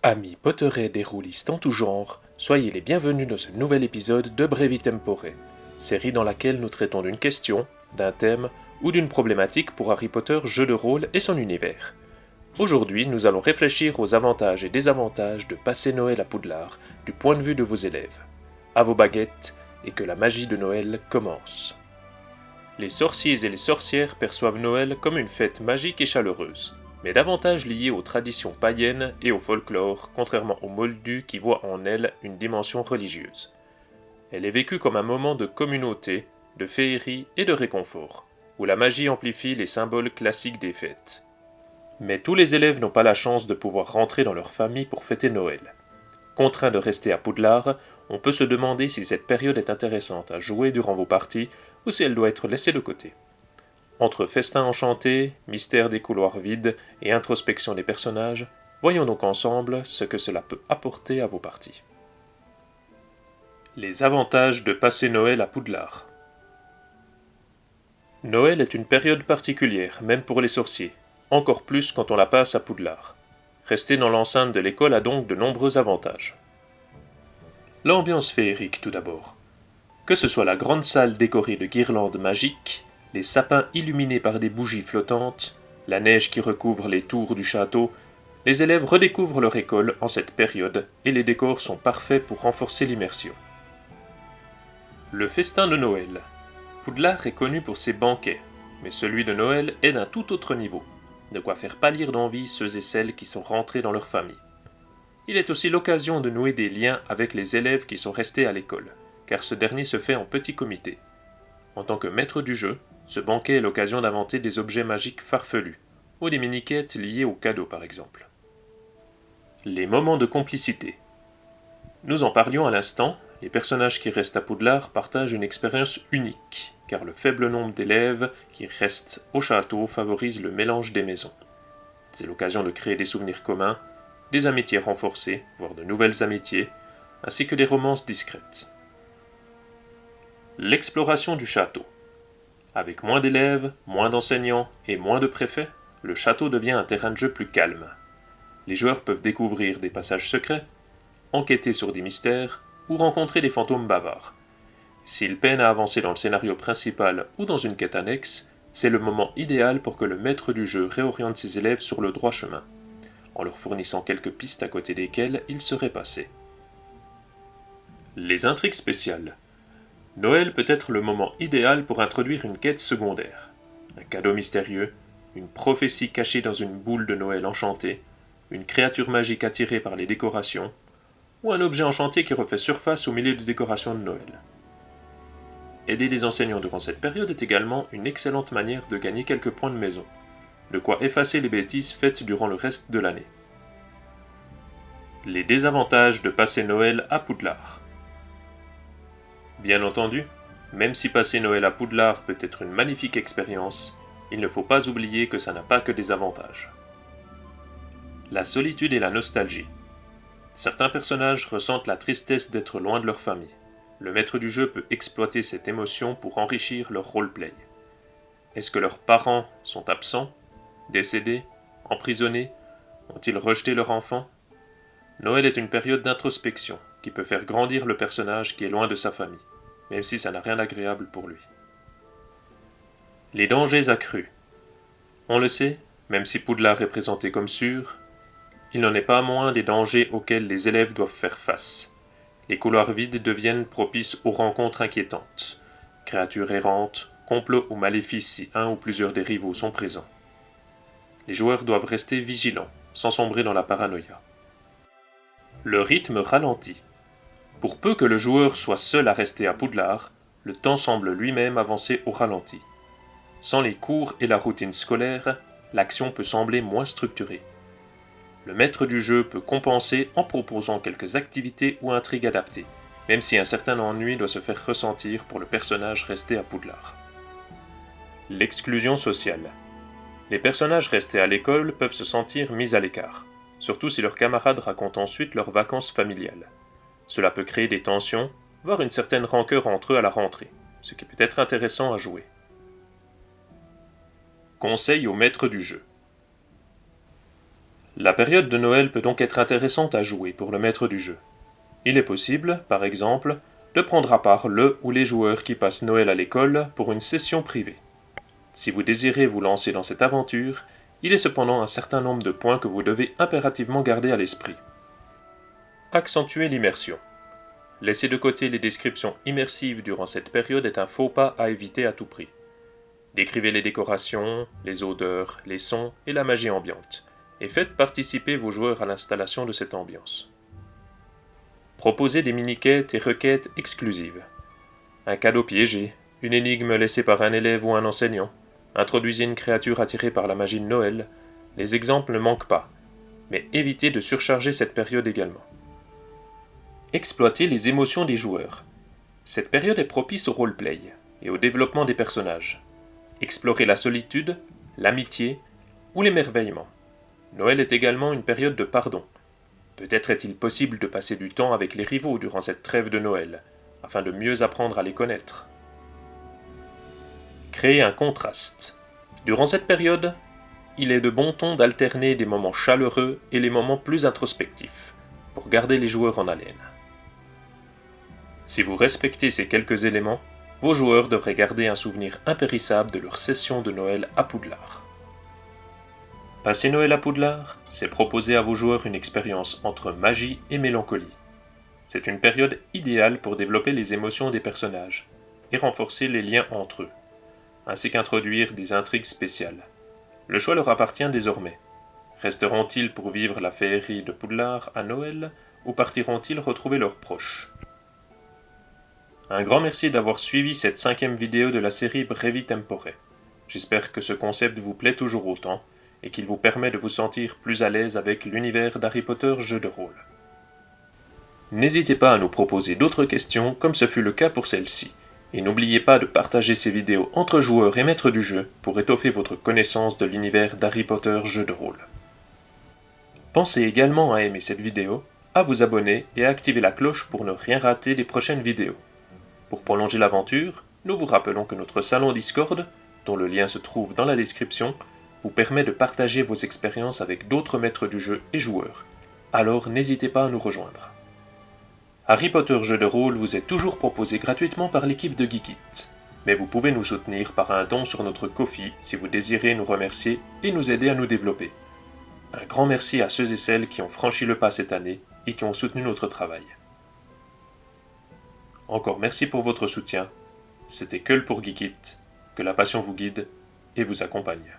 Amis Potterhead et rôlistes en tout genre, soyez les bienvenus dans ce nouvel épisode de Brevi Tempore, série dans laquelle nous traitons d'une question, d'un thème ou d'une problématique pour Harry Potter jeu de rôle et son univers. Aujourd'hui, nous allons réfléchir aux avantages et désavantages de passer Noël à Poudlard du point de vue de vos élèves. À vos baguettes et que la magie de Noël commence. Les sorciers et les sorcières perçoivent Noël comme une fête magique et chaleureuse, mais davantage liée aux traditions païennes et au folklore, contrairement aux Moldus qui voient en elle une dimension religieuse. Elle est vécue comme un moment de communauté, de féerie et de réconfort, où la magie amplifie les symboles classiques des fêtes. Mais tous les élèves n'ont pas la chance de pouvoir rentrer dans leur famille pour fêter Noël. Contraints de rester à Poudlard, on peut se demander si cette période est intéressante à jouer durant vos parties ou si elle doit être laissée de côté. Entre festins enchantés, mystère des couloirs vides et introspection des personnages, voyons donc ensemble ce que cela peut apporter à vos parties. Les avantages de passer Noël à Poudlard. Noël est une période particulière, même pour les sorciers, encore plus quand on la passe à Poudlard. Rester dans l'enceinte de l'école a donc de nombreux avantages. L'ambiance féerique tout d'abord. Que ce soit la grande salle décorée de guirlandes magiques, les sapins illuminés par des bougies flottantes, la neige qui recouvre les tours du château, les élèves redécouvrent leur école en cette période et les décors sont parfaits pour renforcer l'immersion. Le festin de Noël. Poudlard est connu pour ses banquets, mais celui de Noël est d'un tout autre niveau, de quoi faire pâlir d'envie ceux et celles qui sont rentrés dans leur famille. Il est aussi l'occasion de nouer des liens avec les élèves qui sont restés à l'école, car ce dernier se fait en petit comité. En tant que maître du jeu, ce banquet est l'occasion d'inventer des objets magiques farfelus, ou des mini-quêtes liées aux cadeaux par exemple. Les moments de complicité. Nous en parlions à l'instant, les personnages qui restent à Poudlard partagent une expérience unique, car le faible nombre d'élèves qui restent au château favorise le mélange des maisons. C'est l'occasion de créer des souvenirs communs, des amitiés renforcées, voire de nouvelles amitiés, ainsi que des romances discrètes. L'exploration du château. Avec moins d'élèves, moins d'enseignants et moins de préfets, le château devient un terrain de jeu plus calme. Les joueurs peuvent découvrir des passages secrets, enquêter sur des mystères ou rencontrer des fantômes bavards. S'ils peinent à avancer dans le scénario principal ou dans une quête annexe, c'est le moment idéal pour que le maître du jeu réoriente ses élèves sur le droit chemin, en leur fournissant quelques pistes à côté desquelles ils seraient passés. Les intrigues spéciales. Noël peut être le moment idéal pour introduire une quête secondaire. Un cadeau mystérieux, une prophétie cachée dans une boule de Noël enchantée, une créature magique attirée par les décorations, ou un objet enchanté qui refait surface au milieu des décorations de Noël. Aider les enseignants durant cette période est également une excellente manière de gagner quelques points de maison, de quoi effacer les bêtises faites durant le reste de l'année. Les désavantages de passer Noël à Poudlard. Bien entendu, même si passer Noël à Poudlard peut être une magnifique expérience, il ne faut pas oublier que ça n'a pas que des avantages. La solitude et la nostalgie. Certains personnages ressentent la tristesse d'être loin de leur famille. Le maître du jeu peut exploiter cette émotion pour enrichir leur roleplay. Est-ce que leurs parents sont absents, décédés, emprisonnés? Ont-ils rejeté leur enfant? Noël est une période d'introspection qui peut faire grandir le personnage qui est loin de sa famille, même si ça n'a rien d'agréable pour lui. Les dangers accrus. On le sait, même si Poudlard est présenté comme sûr, il n'en est pas moins des dangers auxquels les élèves doivent faire face. Les couloirs vides deviennent propices aux rencontres inquiétantes. Créatures errantes, complots ou maléfices si un ou plusieurs des rivaux sont présents. Les joueurs doivent rester vigilants, sans sombrer dans la paranoïa. Le rythme ralentit. Pour peu que le joueur soit seul à rester à Poudlard, le temps semble lui-même avancer au ralenti. Sans les cours et la routine scolaire, l'action peut sembler moins structurée. Le maître du jeu peut compenser en proposant quelques activités ou intrigues adaptées, même si un certain ennui doit se faire ressentir pour le personnage resté à Poudlard. L'exclusion sociale. Les personnages restés à l'école peuvent se sentir mis à l'écart, surtout si leurs camarades racontent ensuite leurs vacances familiales. Cela peut créer des tensions, voire une certaine rancœur entre eux à la rentrée, ce qui peut être intéressant à jouer. Conseil au maître du jeu. La période de Noël peut donc être intéressante à jouer pour le maître du jeu. Il est possible, par exemple, de prendre à part le ou les joueurs qui passent Noël à l'école pour une session privée. Si vous désirez vous lancer dans cette aventure, il est cependant un certain nombre de points que vous devez impérativement garder à l'esprit. Accentuer l'immersion. Laisser de côté les descriptions immersives durant cette période est un faux pas à éviter à tout prix. Décrivez les décorations, les odeurs, les sons et la magie ambiante, et faites participer vos joueurs à l'installation de cette ambiance. Proposez des mini-quêtes et requêtes exclusives. Un cadeau piégé, une énigme laissée par un élève ou un enseignant, introduisez une créature attirée par la magie de Noël, les exemples ne manquent pas, mais évitez de surcharger cette période également. Exploitez les émotions des joueurs. Cette période est propice au roleplay et au développement des personnages. Explorez la solitude, l'amitié ou l'émerveillement. Noël est également une période de pardon. Peut-être est-il possible de passer du temps avec les rivaux durant cette trêve de Noël, afin de mieux apprendre à les connaître. Créer un contraste. Durant cette période, il est de bon ton d'alterner des moments chaleureux et les moments plus introspectifs, pour garder les joueurs en haleine. Si vous respectez ces quelques éléments, vos joueurs devraient garder un souvenir impérissable de leur session de Noël à Poudlard. Passer Noël à Poudlard, c'est proposer à vos joueurs une expérience entre magie et mélancolie. C'est une période idéale pour développer les émotions des personnages et renforcer les liens entre eux, ainsi qu'introduire des intrigues spéciales. Le choix leur appartient désormais. Resteront-ils pour vivre la féerie de Poudlard à Noël ou partiront-ils retrouver leurs proches ? Un grand merci d'avoir suivi cette 5e vidéo de la série Brevi Tempore. J'espère que ce concept vous plaît toujours autant et qu'il vous permet de vous sentir plus à l'aise avec l'univers d'Harry Potter jeu de rôle. N'hésitez pas à nous proposer d'autres questions comme ce fut le cas pour celle-ci, et n'oubliez pas de partager ces vidéos entre joueurs et maîtres du jeu pour étoffer votre connaissance de l'univers d'Harry Potter jeu de rôle. Pensez également à aimer cette vidéo, à vous abonner et à activer la cloche pour ne rien rater des prochaines vidéos. Pour prolonger l'aventure, nous vous rappelons que notre salon Discord, dont le lien se trouve dans la description, vous permet de partager vos expériences avec d'autres maîtres du jeu et joueurs. Alors n'hésitez pas à nous rejoindre. Harry Potter jeu de rôle vous est toujours proposé gratuitement par l'équipe de Geekit, mais vous pouvez nous soutenir par un don sur notre Ko-fi si vous désirez nous remercier et nous aider à nous développer. Un grand merci à ceux et celles qui ont franchi le pas cette année et qui ont soutenu notre travail. Encore merci pour votre soutien. C'était Keul pour Geekit. Que la passion vous guide et vous accompagne.